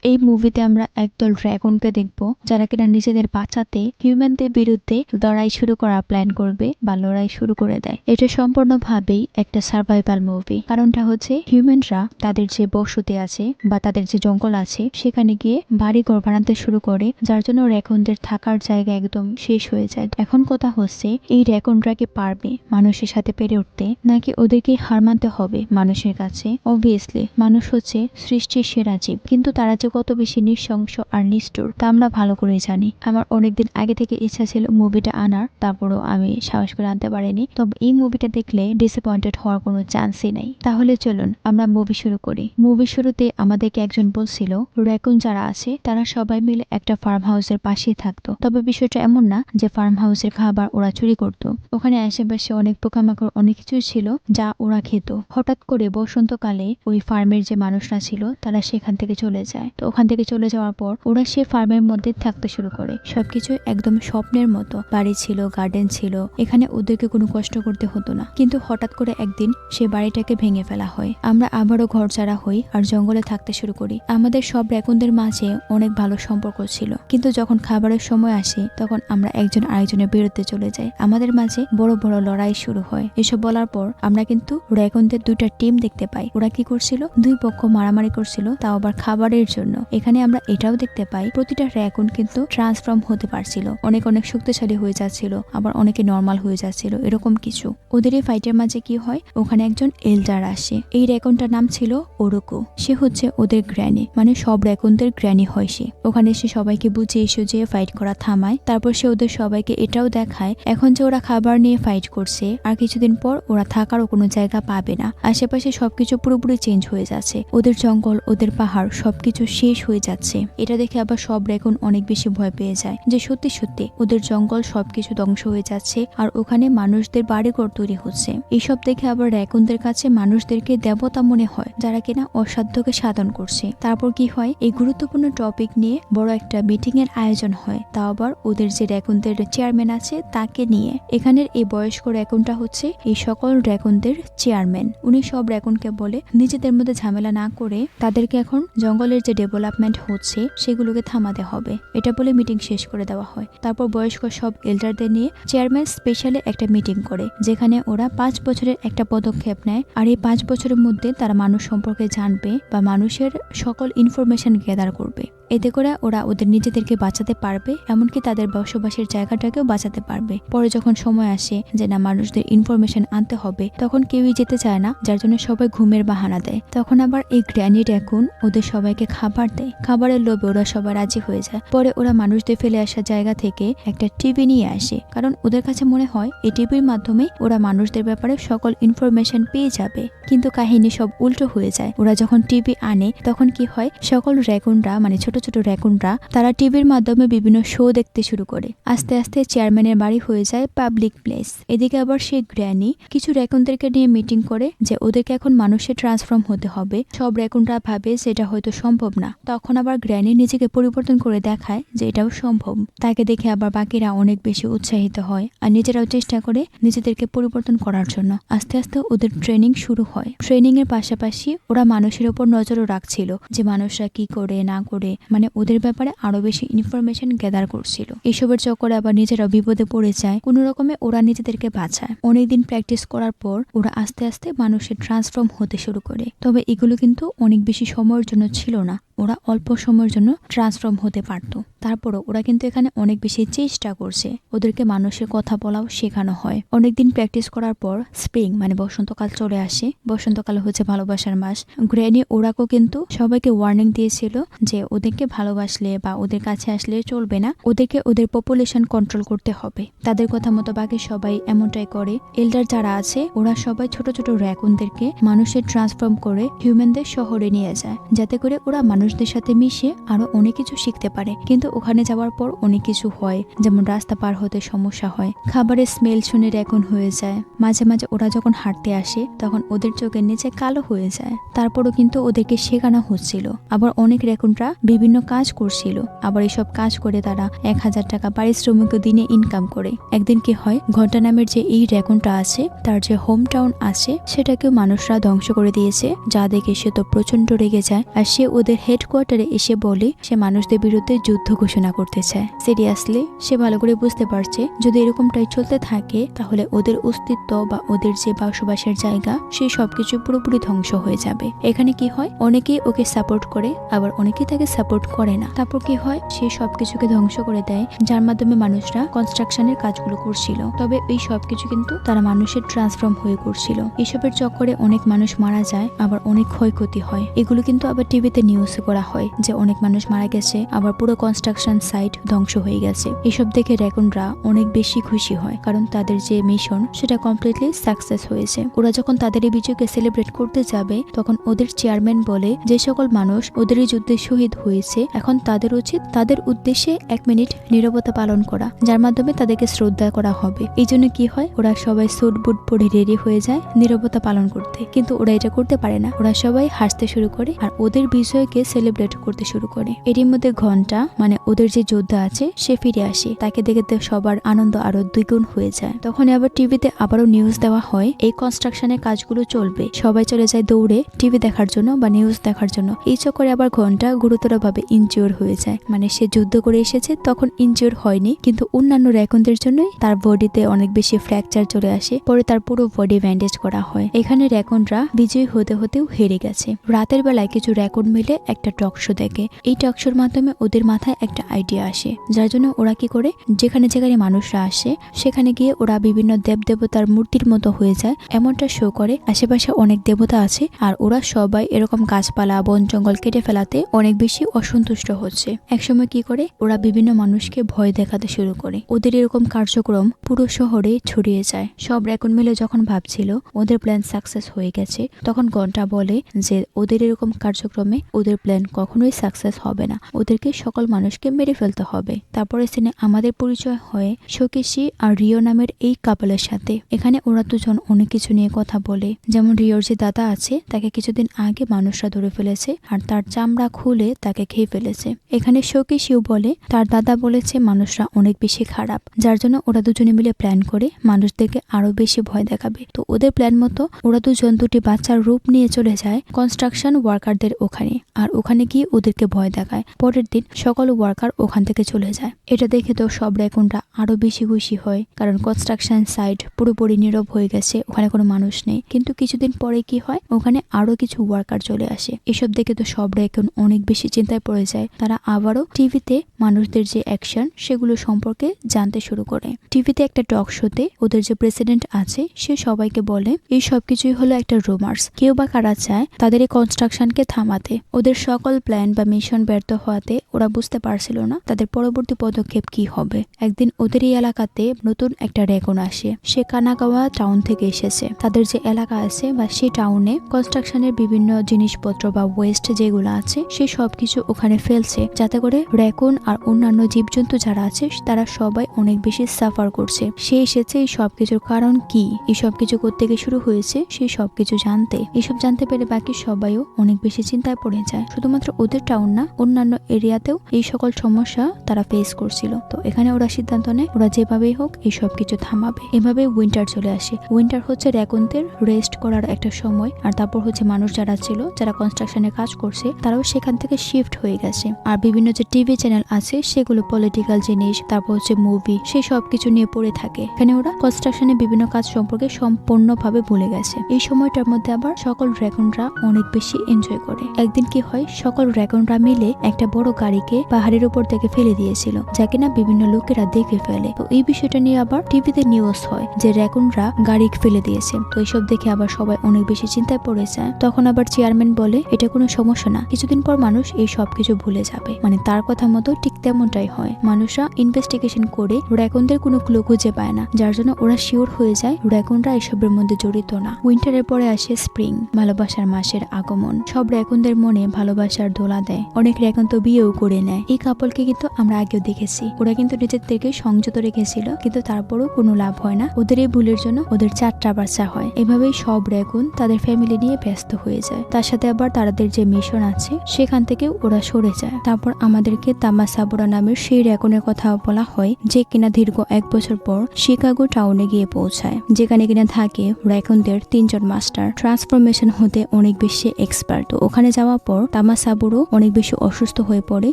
এই মুভিতে আমরা একদল ড্রাগনকে দেখব যারা কিনা নিজেদের বাঁচাতে হিউম্যানদের বিরুদ্ধে লড়াই শুরু করার প্ল্যান করবে বা লড়াই শুরু করে দেয়। এটা সম্পূর্ণভাবেই একটা সার্ভাইভাল মুভি। কারণটা হচ্ছে হিউম্যানরা তাদের যে বসতি আছে বা তাদের যে জঙ্গল আছে সেখানে গিয়ে বাড়ি ঘর বানাতে শুরু করে, যার জন্য র্যাকুনদের থাকার জায়গা একদম শেষ হয়ে যায়। এখন কথা হচ্ছে এই র্যাকুনরা কি পারবে মানুষের সাথে পেরে উঠতে, নাকি ওদেরকে হার মানতে হবে মানুষের কাছে? অবভিয়াসলি মানুষ হচ্ছে সৃষ্টির সেরা জীব, কিন্তু তারা যে কত বেশি নৃশংস আর নিষ্ঠুর তা আমরা ভালো করে জানি। আমার অনেকদিন আগে থেকে ইচ্ছা ছিল মুভিটা আনার, তারপরও আমি সাহস করে আনতে পারিনি। তবে এই মুভিটা দেখলে ডিসঅ্যাপয়েন্টেড হওয়ার কোনো চান্সই নেই। তাহলে চলুন আমরা মুভি শুরু করি। মুভি শুরুতে আমাদেরকে একজন বলছিল র্যাকুন যারা আছে তারা সবাই মিলে একটা ফার্ম হাউসের পাশেই থাকতো। তবে বিষয়টা এমন না যে ফার্ম হাউসের খাবার ওরা চুরি করত। ওখানে আশেপাশে অনেক পোকামাকড় অনেক কিছুই ছিল যা ওরা খেত। হঠাৎ করে বসন্তকালে ওই ফার্মের যে মানুষরা ছিল তারা সেখান থেকে চলে যায়। তো ওখান থেকে চলে যাওয়ার পর ওরা সে ফার্মের মধ্যে থাকতে শুরু করে। সবকিছু একদম স্বপ্নের মতো, বাড়ি ছিল, গার্ডেন ছিল, এখানে ওদেরকে কোনো কষ্ট করতে হতো না। কিন্তু হঠাৎ করে একদিন সে বাড়িটাকে ভেঙে ফেলা হয়। আমরা আবারও ঘর ছাড়া হই আর জঙ্গলে থাকতে শুরু করি। আমাদের সব র্যাকুনদের মাঝে অনেক ভালো সম্পর্ক ছিল, কিন্তু যখন খাবারের সময় আসে তখন আমরা একজন আরেকজনের বিরুদ্ধে চলে যাই। আমাদের মাঝে বড় বড় লড়াই শুরু হয়। এসব বলার পর আমরা কিন্তু র্যাকুনদের দুইটা টিম দেখতে পাই। ওরা কি করছিল, দুই পক্ষ মারামারি করছিল, তাও আবার খাবারের জন্য। এখানে আমরা এটাও দেখতে পাই প্রতিটা র্যাকুন কিন্তু ট্রান্সফর্ম হতে পারছিল, অনেক অনেক শক্তিশালী হয়ে যাচ্ছিল, আবার অনেকে নর্মাল হয়ে যাচ্ছিল, এরকম কিছু। ওদের এই ফাইটের মাঝে কি হয়, ওখানে একজন এল্ডার আসে। এই র্যাকুনটার নাম ছিল ওরুকো। সে হচ্ছে ওদের গ্র্যানি, মানে সব র্যাকুনদের গ্র্যানি হয় সে। ওখানে সে সবাইকে বুঝিয়ে সুঝিয়ে ফাইট করা থামায়। তারপর সে ওদের সবাইকে এটাও দেখায় এখন যে ওরা খাবার নিয়ে ফাইট করছে আর কিছুদিন পর ওরা থাকারও কোনো জায়গা পাবে না। আশেপাশে সবকিছু পুরোপুরি চেঞ্জ হয়ে যাচ্ছে, ওদের জঙ্গল, ওদের পাহাড় সবকিছু শেষ হয়ে যাচ্ছে। এটা দেখে আবার সব র্যাকুন অনেক বেশি ভয় পেয়ে যায় যে সত্যি সত্যি ওদের জঙ্গল সবকিছু ধ্বংস হয়ে যাচ্ছে আর ওখানে মানুষদের বাড়িঘর তৈরি হচ্ছে। এইসব দেখে আবার র্যাকুনদের কাছে মানুষদেরকে দেবতা মনে হয় যারা কিনা অসাধ্যকে সাধন করছে। তারপর কি হয়, এই গুরুত্বপূর্ণ টপিক নিয়ে বড় একটা মিটিং এর আয়োজন হয়, তাও আবার ওদের যে র্যাকুনদের চেয়ারম্যান আছে তাকে নিয়ে। এখানের এই বয়স্ক র্যাকুনটা হচ্ছে এই সকল র্যাকুনদের চেয়ারম্যান। উনি সব র্যাকুনকে বলে নিজেদের মধ্যে ঝামেলা না করে তাদেরকে এখন জঙ্গলের যে ডেভেলপমেন্ট হচ্ছে সেগুলোকে থামাতে হবে, এটা বলে মিটিং শেষ করে দেওয়া হয়। তারপর বয়স্ক সব এল্ডারদের নিয়ে চেয়ারম্যান স্পেশালি একটা মিটিং করে, যেখানে ওরা 5 বছরের একটা পদক্ষেপ নেয়। আর এই 5 বছরের মধ্যে তারা মানুষ সম্পর্কে জানবে বা মানুষের সকল ইনফরমেশন গ্যাদার করবে। এতে করে ওরা ওদের নিজেদেরকে বাঁচাতে পারবে, এমনকি তাদের বসবাসের জায়গাটাকেও বাঁচাতে পারবে। পরে যখন সময় আসে যে না মানুষদের ইনফরমেশন আনতে হবে, তখন কেউই যেতে চায় না, যার জন্য সবাই ঘুমের বাহানা দেয়। তখন আবার এই গ্র্যানি র্যাকুন ওদের সবাইকে খাবার দেয়। খাবারের লোভে ওরা সবাই রাজি হয়ে যায়। পরে ওরা মানুষদের ফেলে আসা জায়গা থেকে একটা টিভি নিয়ে আসে, কারণ ওদের কাছে মনে হয় এই টিভির মাধ্যমে ওরা মানুষদের ব্যাপারে সকল ইনফরমেশন পেয়ে যাবে। কিন্তু কাহিনী সব উল্টো হয়ে যায়। ওরা যখন টিভি আনে তখন কি হয়, সকল র্যাকুনরা মানে ছোট ছোট র্যাকুনরা তারা টিভির মাধ্যমে বিভিন্ন শো দেখতে শুরু করে। আস্তে আস্তে চেয়ারম্যানের বাড়ি হয়ে যায় পাবলিক প্লেস। এদিকে আবার সেই গ্র্যানি কিছু র্যাকুনদেরকে নিয়ে মিটিং করে যে ওদেরকে এখন মানুষে ট্রান্সফর্ম হতে হবে। সব র্যাকুনরা ভাবে সেটা হয়তো সম্ভব না। তখন আবার গ্র্যানি নিজেকে পরিবর্তন করে দেখায় যে এটাও সম্ভব। তাকে দেখে আবার বাকিরা অনেক বেশি উৎসাহিত হয় আর নিজেরাও চেষ্টা করে নিজেদেরকে পরিবর্তন করার জন্য। আস্তে আস্তে ওদের ট্রেনিং শুরু হয়। ট্রেনিং এর পাশাপাশি ওরা মানুষের উপর নজরও রাখছিল যে মানুষরা কি করে না করে, মানে ওদের ব্যাপারে আরো বেশি ইনফরমেশন গ্যাদার করছিল। এসবের চক্করে আবার নিজেরা বিপদে পড়ে যায়। কোনো রকমে ওরা নিজেদেরকে বাঁচায়। অনেকদিন প্র্যাকটিস করার পর ওরা আস্তে আস্তে মানুষের ট্রান্সফর্ম হতে শুরু করে। তবে এগুলো কিন্তু অনেক বেশি সময়ের জন্য ছিল না, ওরা অল্প সময়ের জন্য ট্রান্সফর্ম হতে পারত। তারপরও ওরা কিন্তু এখানে অনেক বেশি চেষ্টা করছে। ওদেরকে মানুষের কথা বলাও শেখানো হয়। অনেকদিন প্র্যাকটিস করার পর স্প্রিং মানে বসন্তকাল চলে আসে। বসন্তকাল হচ্ছে ভালোবাসার মাস। গ্র্যানি ওরাকো কিন্তু সবাইকে ওয়ার্নিং দিয়েছিল যে ওদেরকে ভালোবাসলে বা ওদের কাছে আসলে চলবে না, ওদেরকে ওদের পপুলেশন কন্ট্রোল করতে হবে। তাদের কথা মতো বাকি সবাই এমনটাই করে। এল্ডার যারা আছে ওরা সবাই ছোট ছোট র্যাকুনদেরকে মানুষের ট্রান্সফর্ম করে হিউম্যানদের শহরে নিয়ে যায়, যাতে করে ওরা মানুষদের সাথে মিশে আরো অনেক কিছু শিখতে পারে। কিন্তু ওখানে যাওয়ার পর অনেক কিছু হয়, যেমন রাস্তা পার হতে সমস্যা হয়, খাবারের স্মেল শুনে র্যাকুন হয়ে যায়। মাঝে মাঝে ওরা যখন হাঁটতে আসে তখন ওদের চোখের নিচে কালো হয়ে যায়। তারপরও কিন্তু ওদেরকে শেখানো হচ্ছিল। আবার অনেক র্যাকুনরা বিভিন্ন কাজ করছিল। আবার এসব কাজ করে তারা 1000 টাকা পারিশ্রমিক দিনে ইনকাম করে। একদিন কি হয়, ঘন্টা নামের যে এই র্যাকুনটা আছে তার যে হোম টাউন আছে সেটাকেও মানুষরা ধ্বংস করে দিয়েছে, যা দেখে সে তো প্রচন্ড রেগে যায় আর সে ওদের হেড হেডকোয়ার্টারে এসে বলে সে মানুষদের বিরুদ্ধে যুদ্ধ ঘোষণা করতে চায়। সিরিয়াসলি সে ভালো করে বুঝতে পারছে যদি এরকমটাই চলতে থাকে তাহলে ওদের অস্তিত্ব বা ওদের যে বসবাসের জায়গা সেই সবকিছু পুরোপুরি ধ্বংস হয়ে যাবে। এখানে কি হয়, অনেকেই ওকে সাপোর্ট করে আবার অনেকেই তাকে সাপোর্ট করে না। তারপর কি হয়, সে সবকিছুকে ধ্বংস করে দেয় যার মাধ্যমে মানুষরা কনস্ট্রাকশনের কাজগুলো করছিল। তবে এই সবকিছু কিন্তু তারা মানুষের ট্রান্সফর্ম হয়ে করছিল। এসবের চক্করে অনেক মানুষ মারা যায়, আবার অনেক ক্ষয়ক্ষতি হয়। এগুলো কিন্তু আবার টিভিতে নিউজ করা হয় যে অনেক মানুষ মারা গেছে, আবার পুরো কনস্ট্রাকশন সাইট ধ্বংস হয়ে গেছে। এসব দেখে র্যাকুনরা অনেক বেশি খুশি হয়, কারণ তাদের যে মিশন সেটা কমপ্লিটলি সাকসেস হয়েছে। ওরা যখন তাদের এই বিজয়কে সেলিব্রেট করতে যাবে তখন ওদের চেয়ারম্যান বলে যে সকল মানুষ ওদের এই যুদ্ধে শহীদ হয়েছে এখন তাদের উচিত তাদের উদ্দেশ্যে 1 মিনিট নীরবতা পালন করা, যার মাধ্যমে তাদেরকে শ্রদ্ধা করা হবে। এই জন্য কি হয়, ওরা সবাই স্যুট বুট পরে রেডি হয়ে যায় নীরবতা পালন করতে, কিন্তু ওরা এটা করতে পারে না। ওরা সবাই হাসতে শুরু করে আর ওদের বিজয়কে সেলিব্রেট করতে শুরু করে। এরই মধ্যে ঘন্টা মানে ওদের যে যোদ্ধা আছে সে ফিরে আসে, তাকে দেখে সবার আনন্দ আরো দ্বিগুণ হয়ে যায়। তখন আবার টিভিতে আবারও নিউজ দেওয়া হয় এই কনস্ট্রাকশনের কাজগুলো চলবে। সবাই চলে যায় দৌড়ে টিভি দেখার জন্য বা নিউজ দেখার জন্য। এই চক্করে আবার ঘন্টা গুরুতরভাবে ইনজিওর হয়ে যায়, মানে সে যুদ্ধ করে এসেছে তখন ইনজিওর হয়নি, কিন্তু অন্যান্য র্যাকুনদের জন্যই তার বডিতে অনেক বেশি ফ্র্যাকচার চলে আসে। পরে তার পুরো বডি ব্যান্ডেজ করা হয়। এখানে র্যাকুনরা বিজয়ী হতে হতেও হেরে গেছে। রাতের বেলায় কিছু র্যাকুন মিলে একটা টক শো দেখে। এই টক শোর মাধ্যমে ওদের মাথায় একটা আইডিয়া আসে, যার জন্য ওরা কি করে, যেখানে যেখানে মানুষরা আসে সেখানে গিয়ে ওরা বিভিন্ন দেবদেবতার মূর্তির মতো হয়ে যায় এমনটা শো করে। আশেপাশে অনেক দেবতা আছে আর ওরা সবাই এরকম গাছপালা বন জঙ্গল কেটে ফেলাতে অনেক বেশি অসন্তুষ্ট হচ্ছে। একসময় কি করে, ওরা বিভিন্ন মানুষকে ভয় দেখাতে শুরু করে। ওদের এরকম কার্যক্রম পুরো শহরে ছড়িয়ে যায়। সব র্যাকুন মিলে যখন ভাবছিল ওদের প্ল্যান সাকসেস হয়ে গেছে, তখন ঘন্টা বলে যে ওদের এরকম কার্যক্রমে ওদের প্ল্যান কখনোই সাকসেস হবে না, ওদেরকে সকল মানুষকে মেরে ফেলতে হবে। তারপরে সিনে আমাদের পরিচয় হয় শোকেশি আর রিও নামের এই কাপলের সাথে। এখানে ওরা দুজন অনেক কিছু নিয়ে কথা বলে, যেমন রিওর যে দাদা আছে তাকে কিছুদিন আগে মানুষরা ধরে ফেলেছে আর তার চামড়া খুলে তাকে খেয়ে ফেলেছে। এখানে শোকেশিও বলে তার দাদা বলেছে মানুষরা অনেক বেশি খারাপ, যার জন্য ওরা দুজনে মিলে প্ল্যান করে মানুষদেরকে আরো বেশি ভয় দেখাবে। তো ওদের প্ল্যান মতো ওরা দুজন দুটি বাচ্চার রূপ নিয়ে চলে যায় কনস্ট্রাকশন ওয়ার্কারদের ওখানে, আর ওখানে গিয়ে ওদেরকে ভয় দেখায়। পরের দিন সকল ওয়ার্কার ওখান থেকে চলে যায়। এটা দেখে তো সব র্যাকুনরা আরো বেশি খুশি হয়, কারণ কনস্ট্রাকশন সাইট পুরোপুরি নীরব হয়ে গেছে, ওখানে কোনো মানুষ নেই। কিন্তু কিছুদিন পরে কি হয়, ওখানে আরো কিছু ওয়ার্কার চলে আসে। এসব দেখে তো সব র্যাকুন অনেক বেশি চিন্তায় পড়ে যায়। তারা আবারও টিভিতে মানুষদের যে অ্যাকশন সেগুলো সম্পর্কে জানতে শুরু করে। টিভিতে একটা টক শোতে ওদের যে প্রেসিডেন্ট আছে সে সবাইকে বলে এই সবকিছুই হলো একটা রুমার্স, কেউ বা কারা চায় তাদের এই কনস্ট্রাকশনকে থামাতে। ওদের সকল প্ল্যান বা মিশন ব্যর্থ হওয়াতে ওরা বুঝতে পারছিল না তাদের পরবর্তী পদক্ষেপ কি হবে। একদিন ওদের এই এলাকাতে নতুন একটা র্যাকুন আসে। সে কানাগাওয়া টাউন থেকে এসেছে। তাদের যে এলাকা আছে বা সেই টাউনে কনস্ট্রাকশনের বিভিন্ন জিনিসপত্র বা ওয়েস্ট যেগুলো আছে সে সবকিছু ওখানে ফেলছে, যাতে করে র্যাকুন আর অন্যান্য জীবজন্তু যারা আছে তারা সবাই অনেক বেশি সাফার করছে। সে এসেছে এই সবকিছুর কারণ কি, এই সবকিছু থেকে শুরু হয়েছে সেই সবকিছু জানতে। এসব জানতে পেরে বাকি সবাইও অনেক বেশি চিন্তায় পড়ে যায়। শুধুমাত্র ওদের টাউন না, অন্যান্য এরিয়াতেও এই সকল সমস্যা তারা ফেস করছিল। তো এখানে ওরা সিদ্ধান্ত নেয় ওরা যেভাবেই হোক এই সব কিছু থামাবে। এভাবে উইন্টার চলে আসে। উইন্টার হচ্ছে র্যাকুনদের রেস্ট করার একটা সময়, আর তারপর হচ্ছে মানুষ যারা ছিল যারা কনস্ট্রাকশনে কাজ করছে তারাও সেখান থেকে শিফট হয়ে গেছে। আর বিভিন্ন যে টিভি চ্যানেল আছে সেগুলো পলিটিক্যাল জিনিস, তারপর হচ্ছে মুভি, সেই সব কিছু নিয়ে পড়ে থাকে। এখানে ওরা কনস্ট্রাকশনের বিভিন্ন কাজ সম্পর্কে সম্পূর্ণভাবে ভুলে গেছে। এই সময়টার মধ্যে আবার সকল র্যাকুনরা অনেক বেশি এনজয় করে। একদিন কি হয়, সকল র্যাকুনরা মিলে একটা বড় গাড়িকে পাহাড়ের উপর থেকে ফেলে দিয়েছিল, যা কিনা বিভিন্ন লোকেরা দেখে ফেলে। তো এই বিষয়টা নিয়ে আবার টিভিতে নিউজ হয় যে র্যাকুনরা গাড়ি ফেলে দিয়েছে। তো এইসব দেখে আবার সবাই অনেক বেশি চিন্তায় পড়ে যায়। তখন আবার চেয়ারম্যান বলে এটা কোনো সমস্যা না, কিছুদিন পর মানুষ এই সবকিছু ভুলে যাবে। মানে তার কথা মতো ঠিক তেমনটাই হয়। মানুষরা ইনভেস্টিগেশন করে র্যাকুনদের কোনো ক্লু খুঁজে পায় না, যার জন্য ওরা শিওর হয়ে যায় র্যাকুনরা এসবের মধ্যে জড়িত না। উইন্টারের পরে আসে স্প্রিং, ভালোবাসার মাসের আগমন। সব র্যাকুনদের মনে ভালোবাসার দোলা দেয়। অনেক র্যাকুন তো বিয়েও করে নেয়। এই কাপলকে কিন্তু আমরা আগেও দেখেছি, ওরা কিন্তু নিজেদেরকে সংযত রেখেছিল, কিন্তু তারপরও কোনো লাভ হয় না। ওদের এই ভুলের জন্য ওদের 4টা বাচ্চা হয়। এভাবেই সব র্যাকুন তাদের ফ্যামিলি নিয়ে ব্যস্ত হয়ে যায়। তার সাথে আবার তাদের যে মিশন আছে সেখান থেকে ওরা সরে যায়। তারপর আমাদেরকে তামাসা সাবোরা নামের সেই র্যাকনের কথা বলা হয়, যে কিনা দীর্ঘ 1 বছর পর শিকাগো টাউনে গিয়ে পৌঁছায়, যেখানে কিনা থাকে র্যাকনদের 3 জন মাস্টার। ট্রান্সফরমেশন হতে অনেক বেশি এক্সপার্ট। তো ওখানে যাওয়ার পর তামা সাবোরো অনেক বেশি অসুস্থ হয়ে পড়ে।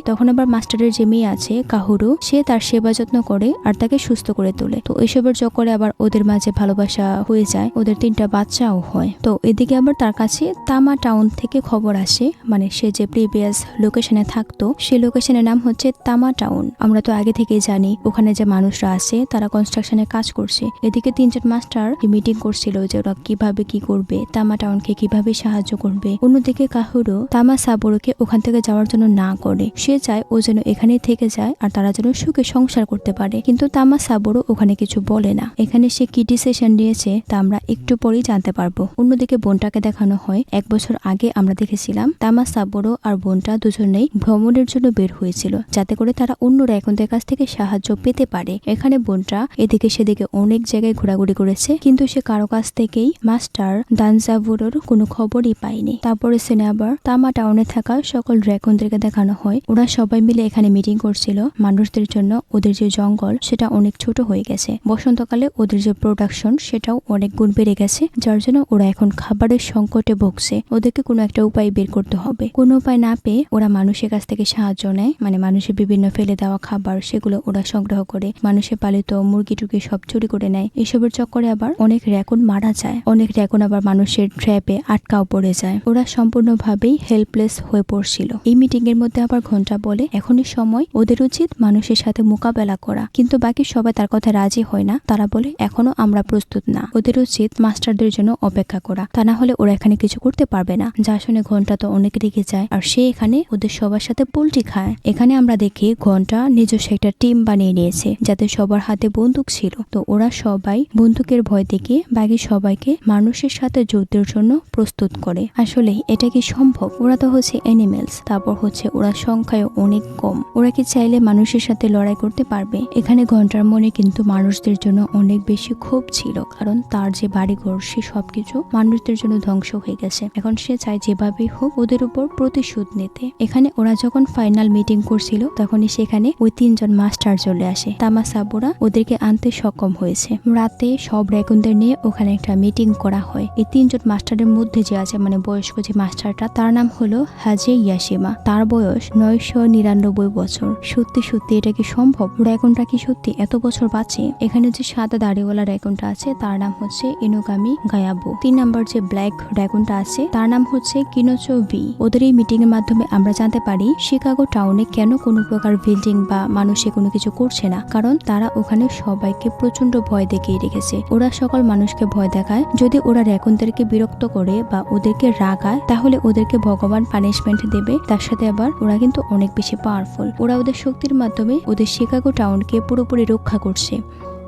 তখন আবার মাস্টারের যে মেয়ে আছে কাহুরু, সে তার সেবা যত্ন করে আর তাকে সুস্থ করে তোলে। তো এইসবের চক্করে আবার ওদের মাঝে ভালোবাসা হয়ে যায়, ওদের 3টা বাচ্চাও হয়। তো এদিকে আবার তার কাছে তামা টাউন থেকে খবর আসে, মানে সে যে প্রিভিয়াস লোকেশনে থাকতো সেই লোকেশনের নাম হচ্ছে তামা টাউন। আমরা তো আগে থেকেই জানি ওখানে যে মানুষরা আছে তারা কনস্ট্রাকশনে কাজ করছে। এদিকে 3 জন মাস্টার মিটিং করছিল যে ওরা কিভাবে কি করবে, তামা টাউনকে কিভাবে সাহায্য করবে। অন্যদিকে কাহুরু তামা সাবোরোকে ওখান থেকে যাওয়ার জন্য না করে, সে চায় ও যেন এখানেই থেকে যায় আর তারা যেন সুখে সংসার করতে পারে। কিন্তু তামা সাবোরো ওখানে কিছু বলে না। এখানে সে কি ডিসিশন নিয়েছে তা আমরা একটু পরেই জানতে পারবো। অন্যদিকে বোনটাকে দেখানো হয় 1 বছর আগে আমরা দেখেছিলাম তামা সাবোরো আর বোনটা দুজনেই ভ্রমণের জন্য বের হয়েছিল, যাতে করে তারা অন্য র্যাকনদের কাছ থেকে সাহায্য পেতে পারে। এখানে বোনটা এদিকে সেদিকে অনেক জায়গায় ঘোরাঘুরি করেছে, কিন্তু সে কারো কাছ থেকেই মাস্টার দানজাবুরোর কোনো খবরই পায়নি। তারপরে সিনে আবার তামা টাউনে থাকা সকল র্যাকনদেরকে দেখানো হয়, ওরা সবাই মিলে এখানে মিটিং করছিল মানুষদের জন্য। ওদের যে জঙ্গল সেটা অনেক ছোট হয়ে গেছে, বসন্তকালে ওদের যে প্রোডাকশন সেটাও অনেক গুণ বেড়ে গেছে, যার জন্য ওরা এখন খাবারের সংকটে ভুগছে। ওদেরকে কোনো একটা উপায় বের করতে হবে। কোনো উপায় না পেয়ে ওরা মানুষের কাছ থেকে সাহায্য নেয়, মানে মানুষের বিভিন্ন ফেলে দেওয়া খাবার সেগুলো ওরা সংগ্রহ করে, মানুষের পালিত মুরগি টুকি সব চুরি করে নেয়। এসবের চক্করে আবার অনেক র্যাকন মারা যায়, অনেক র্যাকন আবার মানুষের ট্র্যাপে আটকাও পড়ে যায়। ওরা সম্পূর্ণভাবেই হেল্পলেস হয়ে পড়ছিল। এই মিটিং এর মধ্যে আবার ঘন্টা বলে এখনই সময়, ওদের উচিত মানুষের সাথে মোকাবেলা করা। কিন্তু বাকি সবাই তার কথা রাজি হয় না। তারা বলে এখনো আমরা প্রস্তুত না, ওদের উচিত মাস্টারদের জন্য অপেক্ষা করা, তা না হলে ওরা এখানে কিছু করতে পারবে না। যা শুনে ঘন্টা তো অনেক রেগে যায় আর সে এখানে ওদের সবার সাথে পোল্ট্রি খায়। এখানে আমরা দেখি ঘন্টা নিজস্ব একটা টিম বানিয়ে নিয়েছে, যাতে সবার হাতে বন্দুক ছিল। তো ওরা সবাই বন্দুকের ভয় দেখিয়ে বাকি সবাইকে মানুষের সাথে যুদ্ধের জন্য প্রস্তুত করে। আসলে এটা কি সম্ভব? ওরা তো হচ্ছে অ্যানিমেলস, তারপর হচ্ছে ওরা সংখ্যায় অনেক কম, ওরা কি চাইলে মানুষের সাথে লড়াই করতে পারবে? এখানে ঘন্টার মনে কিন্তু মানুষদের জন্য অনেক বেশি ক্ষোভ ছিল, কারণ তার যে বাড়িঘর সে সবকিছু মানুষদের জন্য ধ্বংস হয়ে গেছে। এখন সে চায় যেভাবেই হোক ওদের উপর প্রতিশোধ নিতে। এখানে ওরা যখন ফাইনাল মিটিং করছিল তখনই সেখানে ওই 3 জন মাস্টার চলে আসে। তামা সাবোরা ওদেরকে আনতে সক্ষম হয়েছে। রাতে সব র্যাকনদের নিয়ে ওখানে একটা মিটিং করা হয়। এই 3 জন মাস্টারের মধ্যে যে আছে, মানে বয়স্ক যে মাস্টারটা, তার নাম হলো হাজে ইয়াশিমা। তার বয়স 999 বছর। সত্যি সত্যি এটা কি সম্ভব? র্যাকনটা কি সত্যি এত বছর বাঁচে? এখানে যে সাদা দাড়িওয়ালা র্যাকনটা আছে তার নাম হচ্ছে ইনোগামি গায়াবু। 3 নাম্বার যে ব্ল্যাক র্যাকনটা আছে তার নাম হচ্ছে কিনোচো ভি। ওদের এই মিটিং এর মাধ্যমে আমরা জানতে পারি শিকাগো টাউনে কেন কোনো প্রকার বিল্ডিং বা মানুষে কোনো কিছু করছে না, কারণ তারা ওখানে সবাইকে প্রচন্ড ভয় দেখিয়ে রেখেছে। ওরা সকল মানুষকে ভয় দেখায়, যদি ওরা র্যাকনদেরকে বিরক্ত করে বা ওদেরকে রাগায় তাহলে ওদেরকে ভগবান পানিশমেন্ট দেবে। তার সাথে আবার ওরা কিন্তু অনেক বেশি পাওয়ারফুল। ওরা ওদের শক্তির মাধ্যমে ওদের শিকাগো টাউনকে পুরোপুরি রক্ষা করছে।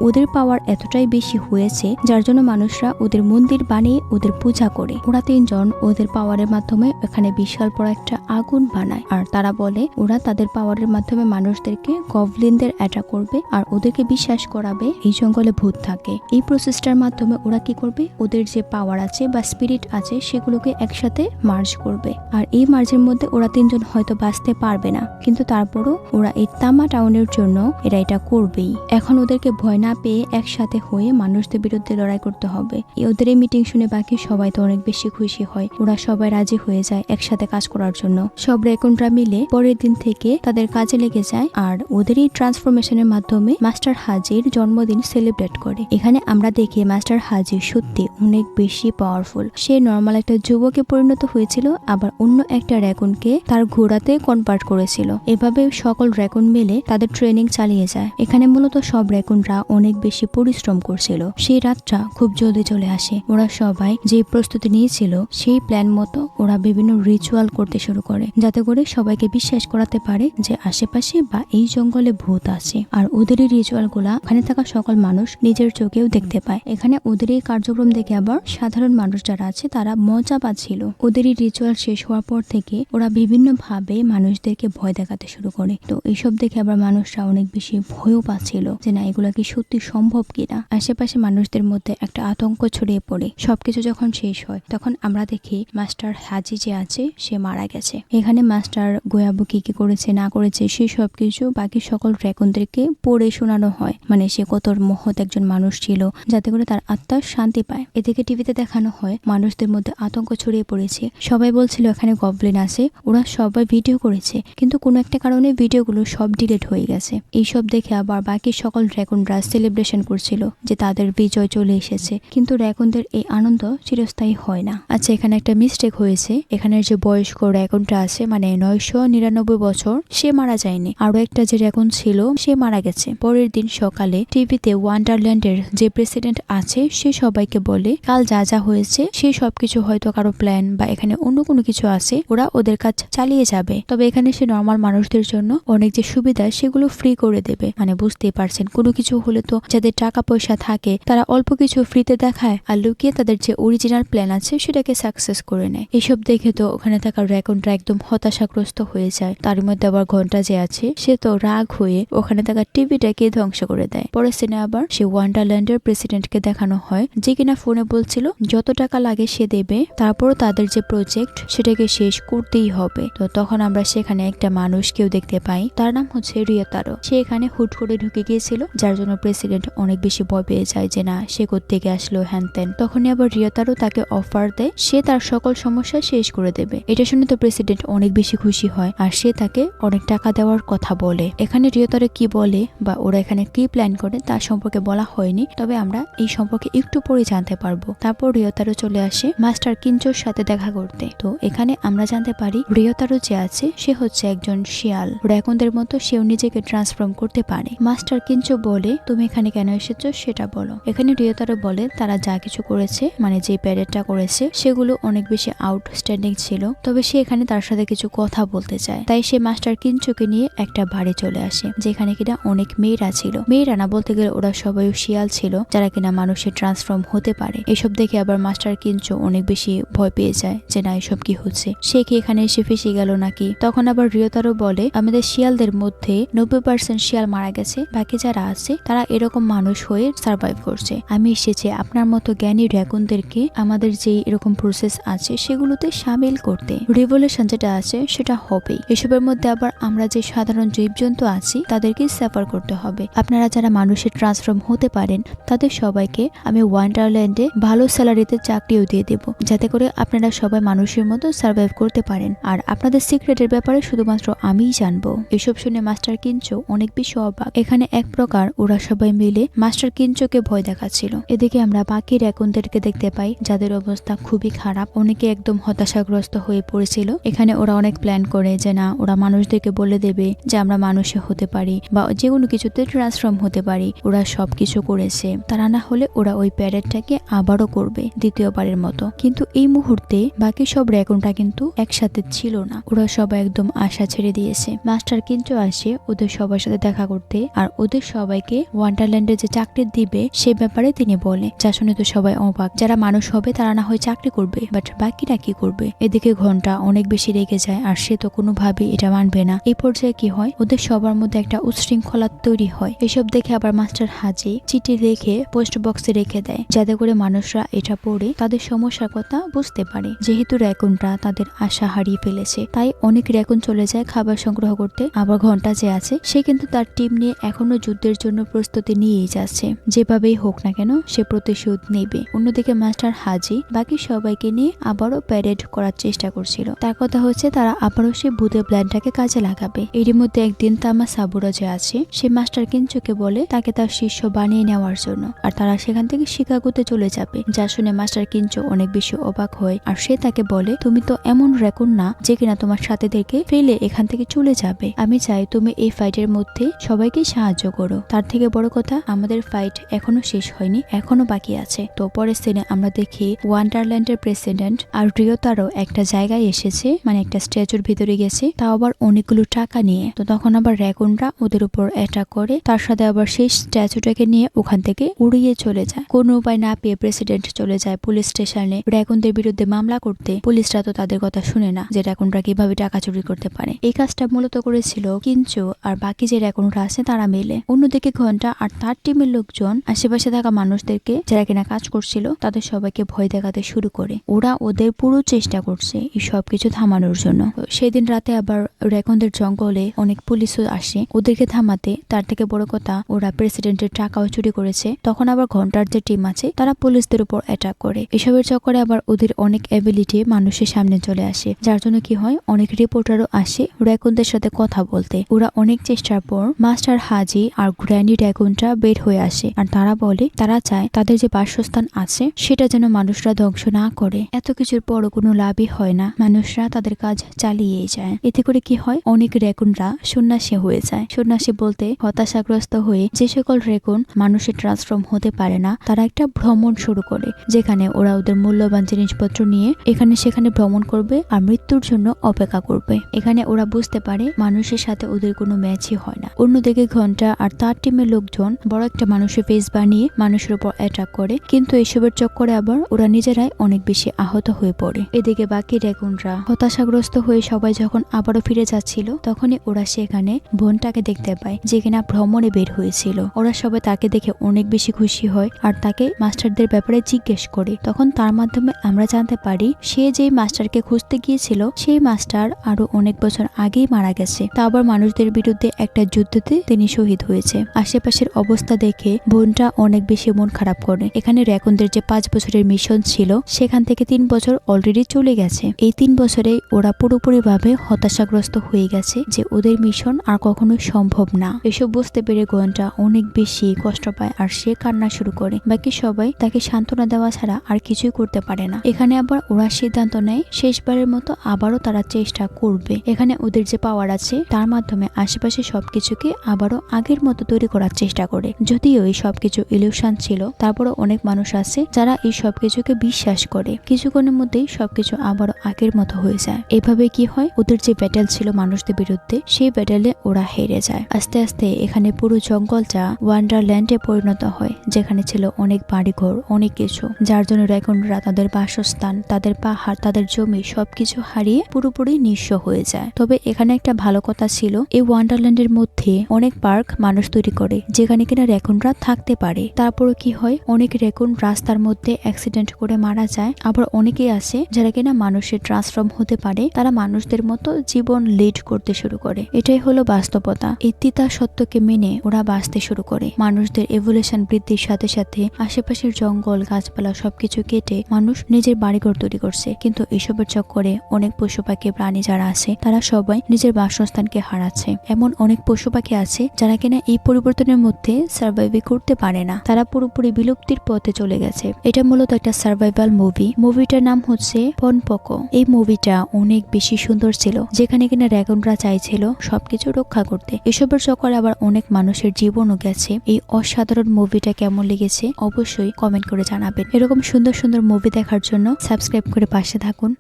ওদের পাওয়ার এতটাই বেশি হয়েছে যার জন্য মানুষরা ওদের মন্দির বানিয়ে ওদের পূজা করে। ওরা 3 জন ওদের পাওয়ারের মাধ্যমে এখানে বিশাল বড় একটা আগুন বানায়, আর তারা বলে ওরা তাদের পাওয়ারের মাধ্যমে মানুষদেরকে গভলিনদের অ্যাটাক করবে আর ওদেরকে বিশ্বাস করাবে এই জঙ্গলে ভূত থাকে। এই প্রসেসটার মাধ্যমে ওরা কি করবে, ওদের যে পাওয়ার আছে বা স্পিরিট আছে সেগুলোকে একসাথে মার্জ করবে। আর এই মার্জের মধ্যে ওরা 3 জন হয়তো বাঁচতে পারবে না, কিন্তু তারপরও ওরা এই তামা টাউনের জন্য এরা এটা করবেই। এখন ওদেরকে ভয় না পেয়ে একসাথে হয়ে মানুষদের বিরুদ্ধে লড়াই করতে হবে। ওদের এই মিটিং শুনে বাকি সবাই তো অনেক বেশি খুশি হয়। ওরা সবাই রাজি হয়ে যায় একসাথে কাজ করার জন্য। সব র্যাকনরা মিলে পরের দিন থেকে তাদের কাজে লেগে যায় আর ওদের এই ট্রান্সফরমেশনের মাধ্যমে মাস্টার হাজির জন্মদিন সেলিব্রেট করে। এখানে আমরা দেখি মাস্টার হাজি সত্যি অনেক বেশি পাওয়ারফুল। সে নর্মাল একটা যুবকে পরিণত হয়েছিল, আবার অন্য একটা র্যাকনকে তার ঘোড়াতে কনভার্ট করেছিল। এভাবে সকল র্যাকন মিলে তাদের ট্রেনিং চালিয়ে যায়। এখানে মূলত সব র্যাকনরা অনেক বেশি পরিশ্রম করছিল। সেই রাতটা খুব জলদি চলে আসে। ওরা সবাই যে প্রস্তুতি নিয়েছিল সেই প্ল্যান মতো ওরা বিভিন্ন রিচুয়াল করতে শুরু করে, যাতে করে সবাইকে বিশ্বাস করাতে পারে যে আশেপাশে বা এই জঙ্গলে ভূত আছে। আর ওদের এই রিচুয়াল গুলা ওখানে থাকা সকল মানুষ নিজের চোখেও দেখতে পায়। এখানে ওদের এই কার্যক্রম দেখে আবার সাধারণ মানুষ যারা আছে তারা মজা পাচ্ছিল। ওদের এই রিচুয়াল শেষ হওয়ার পর থেকে ওরা বিভিন্ন ভাবে মানুষদেরকে ভয় দেখাতে শুরু করে। তো এইসব দেখে আবার মানুষরা অনেক বেশি ভয়ও পাচ্ছিল যে না, এগুলা কি সত্যি সত্যি সম্ভব কিনা। আশেপাশে মানুষদের মধ্যে একটা আতঙ্ক ছড়িয়ে পড়ে। সবকিছু যখন শেষ হয় তখন আমরা দেখি মাস্টার হাজি যে আছে সে মারা গেছে। এখানে মাস্টার গোয়াবু কি কি করেছে না করেছে সেই সবকিছু বাকি সকল ড্রাগনদেরকে পড়ে শোনানো হয়, মানে সে কত মহৎ একজন মানুষ ছিল, যাতে করে তার আত্মা শান্তি পায়। এদিকে টিভিতে দেখানো হয় মানুষদের মধ্যে আতঙ্ক ছড়িয়ে পড়েছে। সবাই বলছিল এখানে গবলিন আছে, ওরা সবাই ভিডিও করেছে, কিন্তু কোনো একটা কারণে ভিডিওগুলো সব ডিলিট হয়ে গেছে। এইসব দেখে আবার বাকি সকল ড্রাগনরা সেলিব্রেশন করছিল যে তাদের বিজয় চলে এসেছে, কিন্তু ড্রাগনদের এই আনন্দ চিরস্থায়ী হয় না। আচ্ছা, এখানে একটা মিস্টেক হয়েছে। এখানের যে বয়স্ক ড্রাগনটা আছে, মানে 999 বছর, সে মারা যায়নি। আরো একটা যে ড্রাগন ছিল সে মারা গেছে। পরের দিন সকালে টিভিতে ওয়ান্ডারল্যান্ডের যে প্রেসিডেন্ট আছে সে সবাইকে বলে কাল যা যা হয়েছে সে সবকিছু হয়তো কারো প্ল্যান বা এখানে অন্য কোনো কিছু আছে, ওরা ওদের কাজ চালিয়ে যাবে। তবে এখানে সে নর্মাল মানুষদের জন্য অনেক যে সুবিধা সেগুলো ফ্রি করে দেবে। মানে বুঝতেই পারছেন, কোনো কিছু হলে তো যাদের টাকা পয়সা থাকে তারা অল্প কিছু ফ্রিতে দেখায় আর লুকিয়ে তাদের যে অরিজিনাল প্ল্যান আছে সেটাকে সাকসেস করে নেয়। এসব দেখে তো ওখানে থাকা ড্রাগনরা একদম হতাশাগ্রস্ত হয়ে যায়। তার মধ্যে আবার ঘন্টা যে আছে সে তো রাগ হয়ে ওখানে থাকা টিভিটাকে ধ্বংস করে দেয়। পরের সিনে আবার সে ওয়ান্ডারল্যান্ডের প্রেসিডেন্টকে দেখানো হয় যে কিনা ফোনে বলছিল যত টাকা লাগে সে দেবে, তারপর তাদের যে প্রজেক্ট সেটাকে শেষ করতেই হবে। তো তখন আমরা সেখানে একটা মানুষকেও দেখতে পাই, তার নাম হচ্ছে রিয়তারো। সে এখানে হুট করে ঢুকে গিয়েছিল, যার জন্য প্রেসিডেন্ট অনেক বেশি ভয় পেয়ে যায় যে না সে কোত্থেকে আসলো হ্যান ত্যান। তখনই আবার রিয়তারো তাকে অফার দেয় সে তার সকল সমস্যা শেষ করে দেবে। এটা শুনে তো প্রেসিডেন্ট অনেক বেশি খুশি হয় আর সে তাকে অনেক টাকা দেওয়ার কথা বলে। এখানে রিয়তারো কি বলে বা ওরা এখানে কি প্ল্যান করে তার সম্পর্কে বলা হয়নি, তবে আমরা এই সম্পর্কে একটু পরে জানতে পারবো। তারপর রিয়তারো চলে আসে মাস্টার কিঞ্চোর সাথে দেখা করতে। তো এখানে আমরা জানতে পারি রিয়তারো যে আছে সে হচ্ছে একজন শিয়াল। ড্রাগনদের মতো সেও নিজেকে ট্রান্সফর্ম করতে পারে। মাস্টার কিঞ্চো বলে তুমি এখানে কেন এসেছো সেটা বলো। এখানে রিয়তারো বলে তারা যা কিছু করেছে, মানে যে প্যারেডটা করেছে সেগুলো অনেক বেশি আউটস্ট্যান্ডিং ছিল, তবে সে এখানে তার সাথে কিছু কথা বলতে চায়। তাই সে মাস্টার কিঞ্চোকে নিয়ে একটা বাড়ি চলে আসে যেখানে কিনা অনেক মেয়েরা ছিল। মেয়েরা না বলতে গেলে ওরা সবাই শিয়াল ছিল যারা কিনা মানুষের ট্রান্সফর্ম হতে পারে। এসব দেখে আবার মাস্টার কিঞ্চো অনেক বেশি ভয় পেয়ে যায় যে না এসব কি হচ্ছে, সে কি এখানে এসে ফেসে গেল নাকি। তখন আবার রিয়তারো বলে আমাদের শিয়ালদের মধ্যে 90% শিয়াল মারা গেছে, বাকি যারা আছে তারা এরকম মানুষ হয়ে সার্ভাইভ করছে। আমি এসেছি আপনার মতো জ্ঞানী ড্রাগনদেরকে আমাদের যে এরকম প্রসেস আছে সেগুলোতে সামিল করতে। রিভলিউশন যেটা আছে সেটা হবেই। এসবের মধ্যে আবার আমরা যে সাধারণ জীবজন্তু আছি তাদেরকে সাফার করতে হবে। আপনারা যারা মানুষের ট্রান্সফর্ম হতে পারেন তাদের সবাইকে আমি ওয়ান্ডারল্যান্ডে ভালো স্যালারিতে চাকরিও দিয়ে দেব, যাতে করে আপনারা সবাই মানুষের মতো সার্ভাইভ করতে পারেন। আর আপনাদের সিক্রেটের ব্যাপারে শুধুমাত্র আমিই জানবো। এসব শুনে মাস্টার কিঞ্চো অনেক বেশি অবাক। এখানে এক প্রকার ওরা সবাই মিলে মাস্টার কিঞ্চোকে ভয় দেখাচ্ছিল। এদিকে আমরা বাকি ড্রাগনদেরকে দেখতে পাই যাদের অবস্থা খুবই খারাপ, অনেকে একদম হতাশাগ্রস্ত হয়ে পড়েছিল। এখানে ওরা অনেক প্ল্যান করে যে না ওরা মানুষদেরকে বলে দেবে যে আমরা মানুষে হতে পারি বা যে কোনো কিছুতে ট্রান্সফর্ম হতে পারি। ওরা সবকিছু করেছে, তারা না হলে ওরা ওই প্যারেডটাকে আবারও করবে দ্বিতীয়বারের মতো। কিন্তু এই মুহূর্তে বাকি সব ড্রাগনটা কিন্তু একসাথে ছিল না, ওরা সবাই একদম আশা ছেড়ে দিয়েছে। মাস্টার কিঞ্চো আসে ওদের সবার সাথে দেখা করতে আর ওদের সবাইকে ওয়ান্ডারল্যান্ডে যে চাকরি দিবে সে ব্যাপারে তিনি বলে, যা শুনে তো সবাই অবাক। যারা মানুষ হবে তারা না হয় চাকরি করবে, বাট বাকিরা কি করবে। এদিকে ঘন্টা অনেক বেশি রেগে যায় আর সে তো কোনোভাবেই এটা মানবে না। এই পর্যায়ে কি হয়, ওদের সবার মধ্যে একটা উচ্ছৃঙ্খলা তৈরি হয়। এসব দেখে আবার মাস্টার হাজি চিঠি লিখে পোস্ট বক্সে রেখে দেয় যাতে করে মানুষরা এটা পড়ে তাদের সমস্যার কথা বুঝতে পারে। যেহেতু র্যাকুনরা তাদের আশা হারিয়ে ফেলেছে তাই অনেক র্যাকুন চলে যায় খাবার সংগ্রহ করতে। আবার ঘন্টা যে আছে সে কিন্তু তার টিম নিয়ে এখনো যুদ্ধের জন্য প্রস্তুতি নিয়েই যাচ্ছে, যেভাবেই হোক না কেন সে প্রতিশোধ নেবে। অন্যদিকে মাস্টার হাজি বাকি সবাইকে নিয়ে আবারও প্যারেড করার চেষ্টা করছিল। তার কথা হচ্ছে তারা আবারও সে ভূতের প্ল্যানটাকে কাজে লাগাবে। এরই মধ্যে একদিন তামা সাবুরা যে আছে সে মাস্টার কিঞ্চোকে বলে তাকে তার শিষ্য বানিয়ে নেওয়ার জন্য, আর তারা সেখান থেকে শিকাগোতে চলে যাবে। যা শুনে মাস্টার কিঞ্চো অনেক বেশি অবাক হয় আর সে তাকে বলে তুমি তো এমন র্যাকুন না যে কিনা তোমার সাথীদেরকে ফেলে এখান থেকে চলে যাবে। আমি চাই তুমি এই ফাইটের মধ্যে সবাইকে সাহায্য করো। তার থেকে বড় কথা আমাদের ফাইট এখনো শেষ হয়নি, এখনো বাকি আছে। তো পরের সিনে আমরা দেখি ওয়ান্ডারল্যান্ডের প্রেসিডেন্ট আর রিয়তারও একটা জায়গায় এসেছে, মানে একটা স্ট্যাচুর ভিতরে গেছে, তাও আবার অনেকগুলো টাকা নিয়ে। তো তখন আবার র্যাকুনরা ওদের উপর অ্যাটাক করে, তার সাথে আবার সেই স্ট্যাচুটাকে নিয়ে ওখান থেকে উড়িয়ে চলে যায়। কোনো উপায় না পেয়ে প্রেসিডেন্ট চলে যায় পুলিশ স্টেশনে র্যাকুনদের বিরুদ্ধে মামলা করতে। পুলিশরা তো তাদের কথা শুনে না যে র্যাকুনরা কিভাবে টাকা চুরি করতে পারে। এই কাজটা মূলত করেছিল কিঞ্চো আর বাকি যে র্যাকুনরা আছে তারা মিলে। অন্যদিকে ঘন্টা আর তার টিমের লোকজন আশেপাশে থাকা মানুষদেরকে যারা কিনা কাজ করছিল তাদের সবাইকে ভয় দেখাতে শুরু করে। ওরা ওদের পুরো চেষ্টা করছে এই সবকিছু থামানোর জন্য। সেদিন রাতে আবার রেকনদের জঙ্গলে অনেক পুলিশও আসে ওদেরকে থামাতে। তার থেকে বড় কথা, ওরা প্রেসিডেন্টের টাকাও চুরি করেছে। তখন আবার ঘন্টার যে টিম আছে তারা পুলিশদের উপর অ্যাটাক করে। এসবের চক্করে আবার ওদের অনেক অ্যাবিলিটি মানুষের সামনে চলে আসে, যার জন্য কি হয় অনেক রিপোর্টারও আসে রেকনদের সাথে কথা বলতে। ওরা অনেক চেষ্টার পর মাস্টার হাজি আর গ্র্যান্ডি রেকনটা বের হয়ে আসে, আর তারা বলে তারা চায় তাদের যে বাসস্থান আছে সেটা যেন মানুষরা ধ্বংস না করে। এত কিছুর পরও কোনো লাভই হয় না, মানুষরা তাদের কাজ চালিয়েই যায়। এতে করে কি হয়, অনেক রেকনরা সন্ন্যাসী হয়ে যায়। সন্ন্যাসী বলতে হতাশাগ্রস্ত হয়ে যে সকল রেকন মানুষের ট্রান্সফর্ম হতে পারে না তারা একটা ভ্রমণ শুরু করে, যেখানে ওরা ওদের মূল্যবান জিনিসপত্র নিয়ে এখানে সেখানে ভ্রমণ করবে আর মৃত্যুর জন্য অপেক্ষা করবে। এখানে ওরা বুঝতে পারে মানুষের সাথে ওদের কোনো ম্যাচই হয় না। অন্যদিকে ঘন্টা আর তার টিমের লোকজন বড় একটা মানুষের ফেস বানিয়ে মানুষের উপর অ্যাটাক করে, কিন্তু এসবের চক্করে আবার ওরা নিজেরাই অনেক বেশি আহত হয়ে পড়ে। এদিকে বাকি রেকনরা হতাশাগ্রস্ত হয়ে সবাই যখন আবারও ফিরে যাচ্ছিল তখনই ওরা সেখানে বোনটাকে দেখতে পায় যে কিনা ভ্রমণে বের হয়েছিল। ওরা সবাই তাকে দেখে অনেক বেশি খুশি হয় আর তাকে মাস্টারদের ব্যাপারে জিজ্ঞেস করে। তখন তার মাধ্যমে আমরা জানতে পারি সে যেই মাস্টারকে খুঁজতে গিয়েছিল সেই মাস্টার আরো অনেক বছর আগেই মারা গেছে। তা আবার মানুষদের বিরুদ্ধে একটা যুদ্ধতে তিনি শহীদ হয়েছে। আশেপাশের অবস্থা দেখে বোনটা অনেক বেশি মন খারাপ করে। এখানে রেকনদের যে 5 বছরের মিশন ছিল সেখান থেকে 3 বছর অলরেডি চলে গেছে। এই 3 বছরে ওরা পুরোপুরি ভাবে হতাশাগ্রস্ত হয়ে গেছে যে ওদের মিশন আর কখনো সম্ভব না। এসব বুঝতে পেরে গোয়েনটা অনেক বেশি কষ্ট পায় আর সে কান্না শুরু করে। বাকি সবাই তাকে সান্ত্বনা দেওয়া ছাড়া আর কিছুই করতে পারে না। এখানে আবার ওরা সিদ্ধান্ত নেয় শেষবারের মতো আবারও তারা চেষ্টা করবে। এখানে ওদের যে পাওয়ার আছে তার মাধ্যমে আশেপাশে সবকিছুকে আবারও আগের মতো তৈরি করার চেষ্টা করে। যদিও এই সবকিছু ইলিউশন ছিল, তারপরও অনেক মানুষ আছে যারা এই সবকিছুকে বিশ্বাস করে। কিছুক্ষণের মধ্যেই সবকিছু আবারও আগের মতো হয়ে যায়। এভাবে কি হয়, ওদের যে ব্যাটেল ছিল মানুষদের বিরুদ্ধে সেই ব্যাটেলে ওরা হেরে যায়। আস্তে আস্তে এখানে পুরো জঙ্গলটা ওয়ান্ডারল্যান্ডে পরিণত হয়, যেখানে ছিল অনেক বাড়িঘর, অনেক কিছু, যার জন্য রেকনরা তাদের বাসস্থান, তাদের পাহাড়, তাদের জমি সবকিছু হারিয়ে পুরোপুরি নিঃস্ব হয়ে যায়। তবে এখানে একটা ভালো কথা ছিল, এই ওয়ান্ডারল্যান্ডের মধ্যে অনেক পার্ক মানুষ তৈরি করে যেখানে কিনা রেকনরা থাকতে পারে। তারপরে কি হয়, অনেক রেকন রাস্তার মধ্যে অ্যাক্সিডেন্ট করে মারা যায়। আবার অনেকেই আছে যারা কিনা মানুষের ট্রান্সফর্ম হতে পারে, তারা মানুষদের মতো জীবন লিড করতে শুরু করে। এটাই হলো বাস্তবতা। এই তিতা সত্যকে মেনে ওরা বাঁচতে শুরু করে। মানুষদের এভলিউশন বৃদ্ধির সাথে সাথে আশেপাশের জঙ্গল গাছপালা সবকিছু কেটে মানুষ নিজের বাড়িঘর তৈরি করছে, কিন্তু এসবের চক্করে অনেক পশু পাখি প্রাণী যারা আছে তারা সবাই নিজের বাসস্থানকে হারাচ্ছে। এমন অনেক পশু পাখি আছে যারা কিনা এই পরিবর্তনের মধ্যে সার্ভাইভ করতে পারে না, তারা পুরোপুরি বিলুপ্তির পথে চলে গেছে। এটা মূলত একটা সার্ভাইভাল মুভি। মুভিটার নাম হচ্ছে পনপকো। এই মুভিটা অনেক বেশি সুন্দর ছিল, যেখানে কিনা রেকনরা চাইছিল সবকিছু রক্ষা করতে। এসবের চক্করে আবার অনেক মানুষের জীবনও গেছে। এই অসাধারণ মুভিটা কেমন লেগেছে অবশ্যই কমেন্ট করে জানাবেন। এরকম সুন্দর সুন্দর মুভি দেখার জন্য সাবস্ক্রাইব করে পাশে থাকুন।